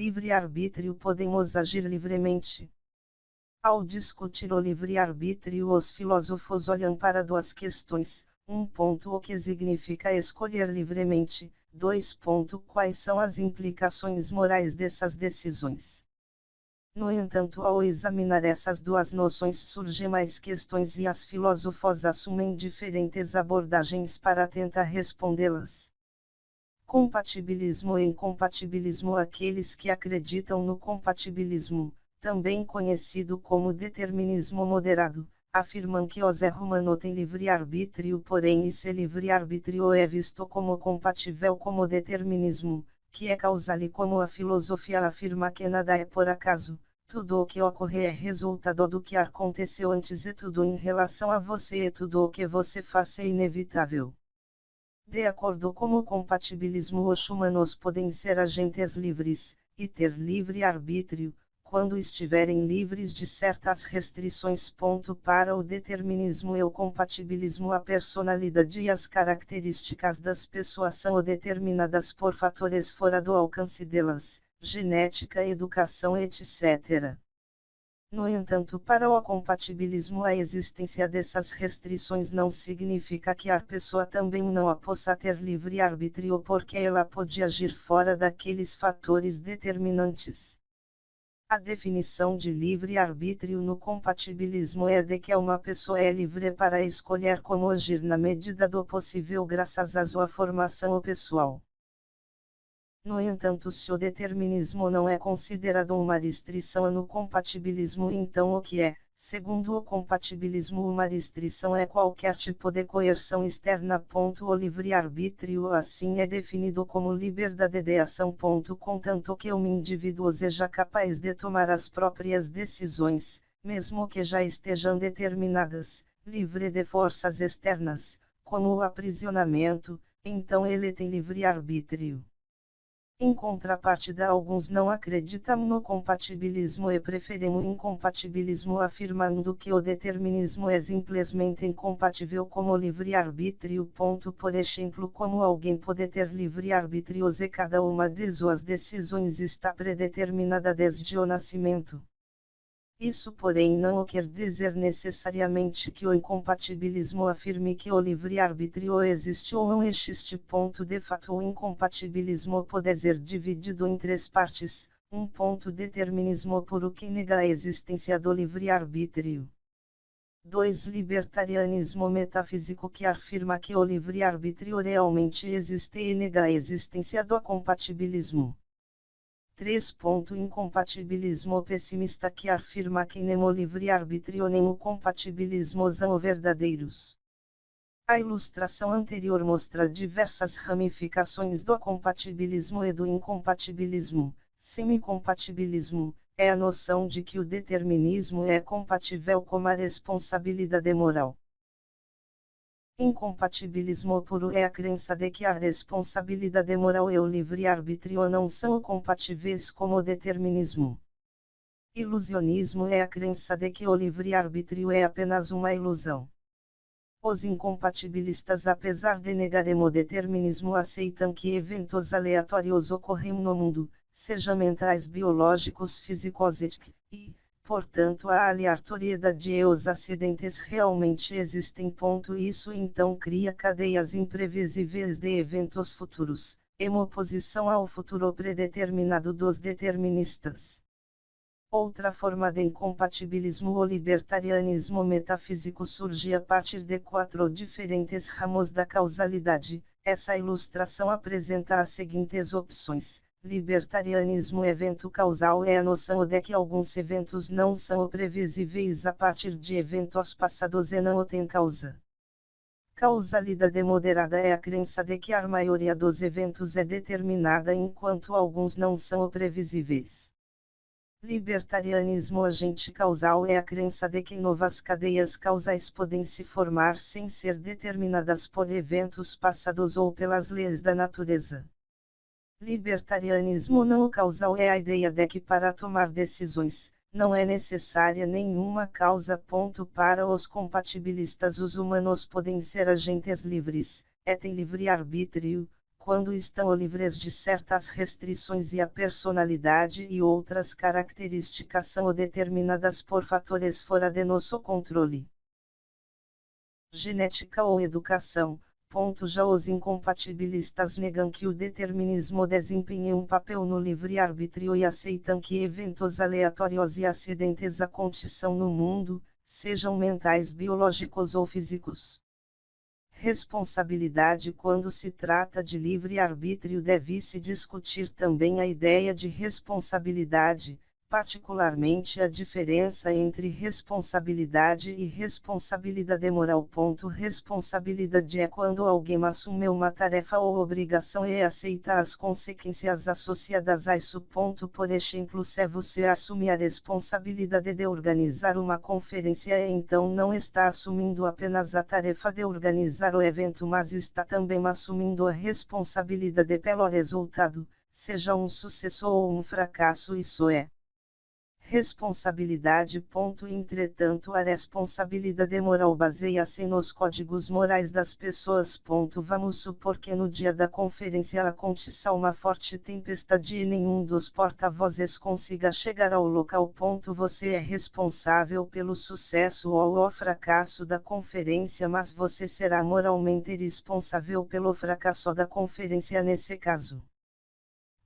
livre-arbítrio podemos agir livremente. Ao discutir o livre-arbítrio, os filósofos olham para duas questões: o que significa escolher livremente, quais são as implicações morais dessas decisões. No entanto, ao examinar essas duas noções surgem mais questões e os filósofos assumem diferentes abordagens para tentar respondê-las. Compatibilismo e incompatibilismo. Aqueles que acreditam no compatibilismo, também conhecido como determinismo moderado, afirmam que o ser humano tem livre-arbítrio, porém esse livre-arbítrio é visto como compatível com o determinismo, que é causal, e como a filosofia afirma que nada é por acaso, tudo o que ocorre é resultado do que aconteceu antes, e tudo em relação a você e tudo o que você faz é inevitável. De acordo com o compatibilismo, os humanos podem ser agentes livres, e ter livre-arbítrio, quando estiverem livres de certas restrições. Para o determinismo e o compatibilismo, a personalidade e as características das pessoas são determinadas por fatores fora do alcance delas, genética, educação, etc. No entanto, para o compatibilismo, a existência dessas restrições não significa que a pessoa também não possa ter livre-arbítrio, porque ela pode agir fora daqueles fatores determinantes. A definição de livre-arbítrio no compatibilismo é de que uma pessoa é livre para escolher como agir na medida do possível graças à sua formação pessoal. No entanto, se o determinismo não é considerado uma restrição no compatibilismo, então o que é? Segundo o compatibilismo, uma restrição é qualquer tipo de coerção externa. O livre-arbítrio assim é definido como liberdade de ação. Contanto que um indivíduo seja capaz de tomar as próprias decisões, mesmo que já estejam determinadas, livre de forças externas, como o aprisionamento, então ele tem livre-arbítrio. Em contrapartida, alguns não acreditam no compatibilismo e preferem o incompatibilismo, afirmando que o determinismo é simplesmente incompatível com o livre-arbítrio. Por exemplo, como alguém pode ter livre-arbítrio se cada uma de suas decisões está predeterminada desde o nascimento? Isso, porém, não quer dizer necessariamente que o incompatibilismo afirme que o livre-arbítrio existe ou não existe. De fato, o incompatibilismo pode ser dividido em três partes: determinismo puro, que nega a existência do livre-arbítrio. 2. Libertarianismo metafísico, que afirma que o livre-arbítrio realmente existe e nega a existência do compatibilismo. 3. Incompatibilismo pessimista, que afirma que nem o livre-arbítrio nem o compatibilismo são verdadeiros. A ilustração anterior mostra diversas ramificações do compatibilismo e do incompatibilismo. Semi-compatibilismo é a noção de que o determinismo é compatível com a responsabilidade moral. Incompatibilismo puro é a crença de que a responsabilidade moral e o livre-arbítrio não são compatíveis com o determinismo. Ilusionismo é a crença de que o livre-arbítrio é apenas uma ilusão. Os incompatibilistas, apesar de negarem o determinismo, aceitam que eventos aleatórios ocorrem no mundo, sejam mentais, biológicos, físicos e, portanto, a aleatoriedade e os acidentes realmente existem. Isso então cria cadeias imprevisíveis de eventos futuros, em oposição ao futuro predeterminado dos deterministas. Outra forma de incompatibilismo, o libertarianismo metafísico, surge a partir de 4 diferentes ramos da causalidade. Essa ilustração apresenta as seguintes opções. Libertarianismo: evento causal é a noção de que alguns eventos não são previsíveis a partir de eventos passados e não têm causa. Causalidade moderada é a crença de que a maioria dos eventos é determinada enquanto alguns não são previsíveis. Libertarianismo agente causal é a crença de que novas cadeias causais podem se formar sem ser determinadas por eventos passados ou pelas leis da natureza. Libertarianismo não causal é a ideia de que para tomar decisões, não é necessária nenhuma causa. Para os compatibilistas, os humanos podem ser agentes livres, têm livre-arbítrio, quando estão livres de certas restrições e a personalidade e outras características são determinadas por fatores fora de nosso controle. Genética ou educação. Já os incompatibilistas negam que o determinismo desempenhe um papel no livre-arbítrio e aceitam que eventos aleatórios e acidentes aconteçam no mundo, sejam mentais, biológicos ou físicos. Responsabilidade. Quando se trata de livre-arbítrio, deve-se discutir também a ideia de responsabilidade, particularmente a diferença entre responsabilidade e responsabilidade moral. Responsabilidade é quando alguém assume uma tarefa ou obrigação e aceita as consequências associadas a isso. Por exemplo, se você assume a responsabilidade de organizar uma conferência, então não está assumindo apenas a tarefa de organizar o evento, mas está também assumindo a responsabilidade pelo resultado, seja um sucesso ou um fracasso. Isso é responsabilidade. Entretanto, a responsabilidade moral baseia-se nos códigos morais das pessoas. Vamos supor que no dia da conferência aconteça uma forte tempestade e nenhum dos porta-vozes consiga chegar ao local. Você é responsável pelo sucesso ou o fracasso da conferência, mas você será moralmente responsável pelo fracasso da conferência nesse caso.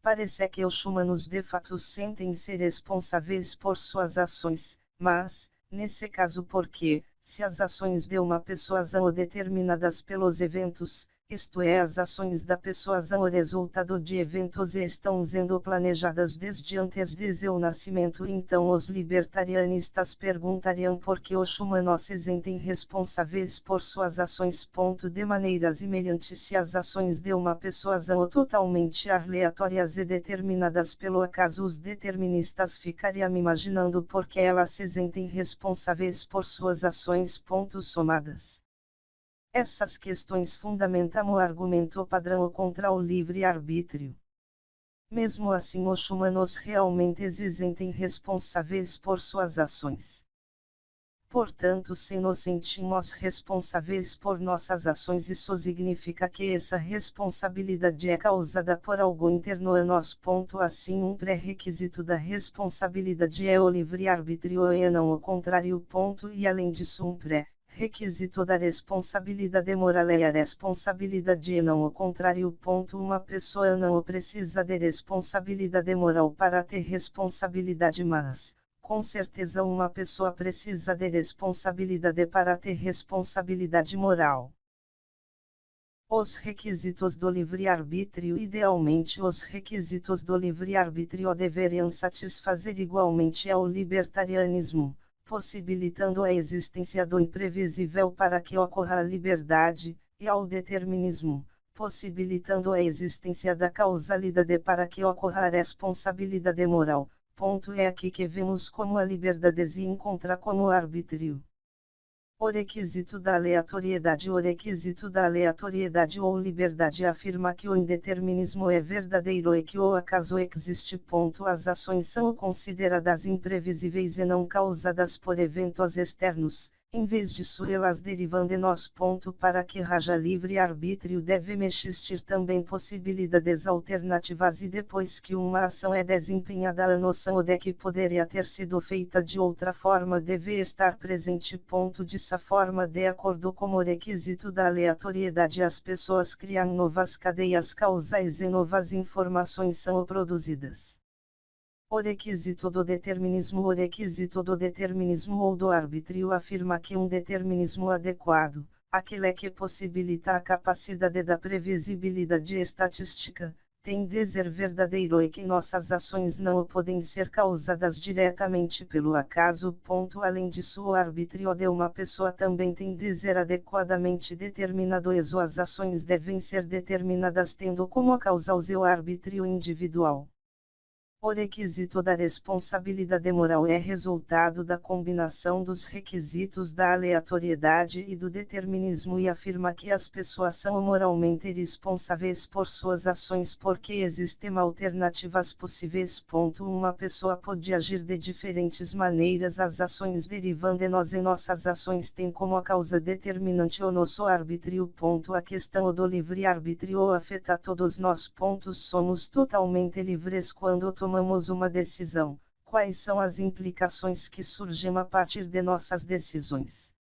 Parece que os humanos de fato sentem-se responsáveis por suas ações, mas, nesse caso, porque, se as ações de uma pessoa são determinadas pelos eventos, isto é, as ações da pessoa são o resultado de eventos e estão sendo planejadas desde antes de seu nascimento, então os libertarianistas perguntariam por que os humanos se sentem responsáveis por suas ações. De maneira semelhante, se as ações de uma pessoa são totalmente aleatórias e determinadas pelo acaso, os deterministas ficariam imaginando por que elas se sentem responsáveis por suas ações. Somadas essas questões fundamentam o argumento padrão contra o livre-arbítrio. Mesmo assim, os humanos realmente se sentem responsáveis por suas ações. Portanto, se nos sentimos responsáveis por nossas ações, isso significa que essa responsabilidade é causada por algo interno a nós. Assim, um pré-requisito da responsabilidade é o livre-arbítrio e não o contrário. E além disso, um pré-requisito da responsabilidade moral é a responsabilidade e não o contrário. Uma pessoa não precisa de responsabilidade moral para ter responsabilidade, mas, com certeza, uma pessoa precisa de responsabilidade para ter responsabilidade moral. Os requisitos do livre-arbítrio. Idealmente, os requisitos do livre-arbítrio deveriam satisfazer igualmente ao libertarianismo, possibilitando a existência do imprevisível para que ocorra a liberdade, e ao determinismo, possibilitando a existência da causalidade para que ocorra a responsabilidade moral. É aqui que vemos como a liberdade se encontra como arbítrio. O requisito da aleatoriedade. O requisito da aleatoriedade ou liberdade afirma que o indeterminismo é verdadeiro e que o acaso existe. As ações são consideradas imprevisíveis e não causadas por eventos externos. Em vez disso, elas derivam de nós. Para que haja livre-arbítrio deve existir também possibilidades alternativas, e depois que uma ação é desempenhada, a noção de que poderia ter sido feita de outra forma deve estar presente. Dessa forma, de acordo com o requisito da aleatoriedade, as pessoas criam novas cadeias causais e novas informações são produzidas. O requisito do determinismo. O requisito do determinismo ou do arbítrio afirma que um determinismo adequado, aquele que possibilita a capacidade da previsibilidade estatística, tem de ser verdadeiro e que nossas ações não podem ser causadas diretamente pelo acaso. Além disso, o arbítrio de uma pessoa também tem de ser adequadamente determinado e suas ações devem ser determinadas tendo como causa o seu arbítrio individual. O requisito da responsabilidade moral é resultado da combinação dos requisitos da aleatoriedade e do determinismo e afirma que as pessoas são moralmente responsáveis por suas ações porque existem alternativas possíveis. Uma pessoa pode agir de diferentes maneiras. As ações derivam de nós e nossas ações têm como causa determinante o nosso arbítrio. A questão do livre-arbítrio afeta todos nós. Somos totalmente livres quando tomamos uma decisão. Quais são as implicações que surgem a partir de nossas decisões?